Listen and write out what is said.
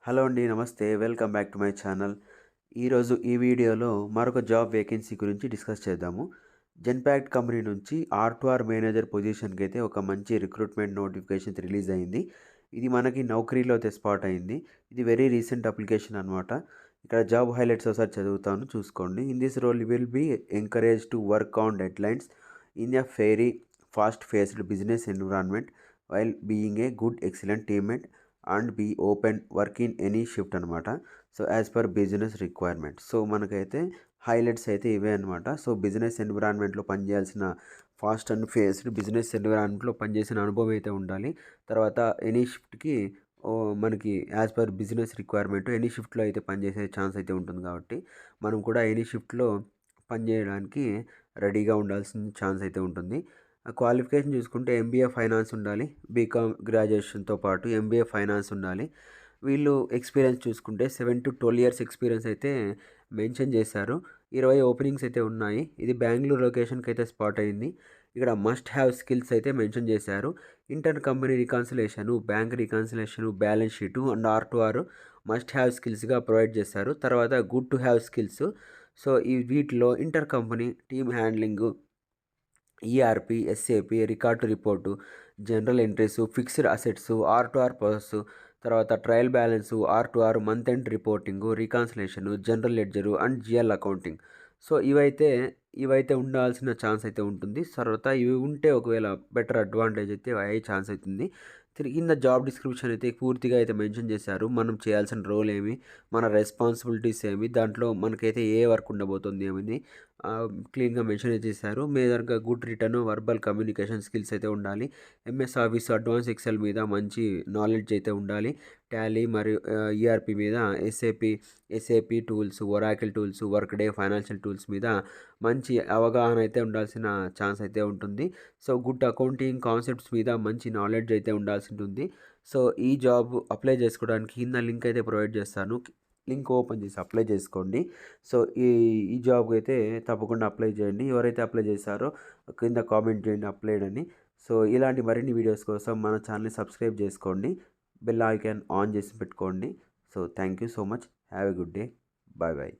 Hello అండి. నమస్తే. Welcome back to my channel. ఈరోజు ఈ వీడియోలో మరొక జాబ్ వేకెన్సీ గురించి డిస్కస్ చేద్దాము. జెన్పాక్ట్ కంపెనీ నుంచి R2R మేనేజర్ పొజిషన్కి అయితే ఒక మంచి రిక్రూట్మెంట్ నోటిఫికేషన్ రిలీజ్ అయింది. ఇది మనకి నౌకరీలో అయితే స్పాట్ అయింది. ఇది వెరీ రీసెంట్ అప్లికేషన్ అనమాట. ఇక్కడ జాబ్ హైలైట్స్ ఒకసారి చదువుతాను, చూసుకోండి. In this role you will be encourage to work on deadlines in a very fast paced business environment while being a good excellent teammate and be open work in any shift అనమాట. So as per business requirement. So మనకైతే highlights అయితే ఇవే అనమాట. So business ఎన్విరాన్మెంట్లో పనిచేయాల్సిన fast and paced business ఎన్విరాన్మెంట్లో పనిచేసిన అనుభవం అయితే ఉండాలి. తర్వాత ఎనీ షిఫ్ట్కి మనకి as per business requirement any షిఫ్ట్లో అయితే పనిచేసే ఛాన్స్ అయితే ఉంటుంది. కాబట్టి మనం కూడా ఎనీ షిఫ్ట్లో పనిచేయడానికి రెడీగా ఉండాల్సిన ఛాన్స్ అయితే ఉంటుంది. క్వాలిఫికేషన్ చూసుకుంటే ఎంబీఏ ఫైనాన్స్ ఉండాలి. బీకామ్ గ్రాడ్యుయేషన్తో పాటు ఎంబీఏ ఫైనాన్స్ ఉండాలి. వీళ్ళు ఎక్స్పీరియన్స్ చూసుకుంటే 7 to 12 ఇయర్స్ ఎక్స్పీరియన్స్ అయితే మెన్షన్ చేశారు. 20 ఓపెనింగ్స్ అయితే ఉన్నాయి. ఇది బెంగళూరు లొకేషన్కి అయితే స్పాట్ అయింది. ఇక్కడ మస్ట్ హ్యావ్ స్కిల్స్ అయితే మెన్షన్ చేశారు. Inter company reconciliation, bank reconciliation, balance sheet and R2R must have స్కిల్స్గా ప్రొవైడ్ చేశారు. తర్వాత good to have skills. So ఈ వీటిలో inter company team handling, ERP, SAP, record report, general entries, fixed assets, R2R process, తర్వాత trial balance, R2R month end reporting, reconciliation, general ledger and GL accounting. So ఇవైతే ఉండాల్సిన chance అయితే ఉంటుంది. తర్వాత ఇవి ఉంటే ఒకవేళ బెటర్ అడ్వాంటేజ్ అయితే అయ్యే ఛాన్స్ అవుతుంది. కింద జాబ్ డిస్క్రిప్షన్ అయితే పూర్తిగా అయితే మెన్షన్ చేశారు. మనం చేయాల్సిన రోల్ ఏమి, మన రెస్పాన్సిబిలిటీస్ ఏమి, దాంట్లో మనకైతే ఏ వర్క్ ఉండబోతుంది ఏమని క్లీన్గా మెన్షన్ చేశారు. మేజర్గా good return, verbal communication skills అయితే ఉండాలి. ఎంఎస్ ఆఫీస్, అడ్వాన్స్ ఎక్సెల్ మీద మంచి నాలెడ్జ్ అయితే ఉండాలి. టాలీ మరియు ఈఆర్పి మీద, SAP tools, Oracle tools, work day, financial tools మీద మంచి అవగాహన అయితే ఉండాల్సిన ఛాన్స్ అయితే ఉంటుంది. సో గుడ్ అకౌంటింగ్ కాన్సెప్ట్స్ మీద మంచి నాలెడ్జ్ అయితే ఉండాల్సి ఉంటుంది. సో ఈ జాబ్ అప్లై చేసుకోవడానికి కింద లింక్ అయితే ప్రొవైడ్ చేస్తాను. లింక్ ఓపెన్ చేసి అప్లై చేసుకోండి. సో ఈ జాబ్కి అయితే తప్పకుండా అప్లై చేయండి. ఎవరైతే అప్లై చేశారో కింద కామెంట్ చేయండి అప్లైడ్ అని. సో ఇలాంటి మరిన్ని వీడియోస్ కోసం మన ఛానల్ని సబ్స్క్రైబ్ చేసుకోండి. బెల్ ఐకాన్ ఆన్ చేసి పెట్టుకోండి. So thank you so much. Have a good day. Bye bye.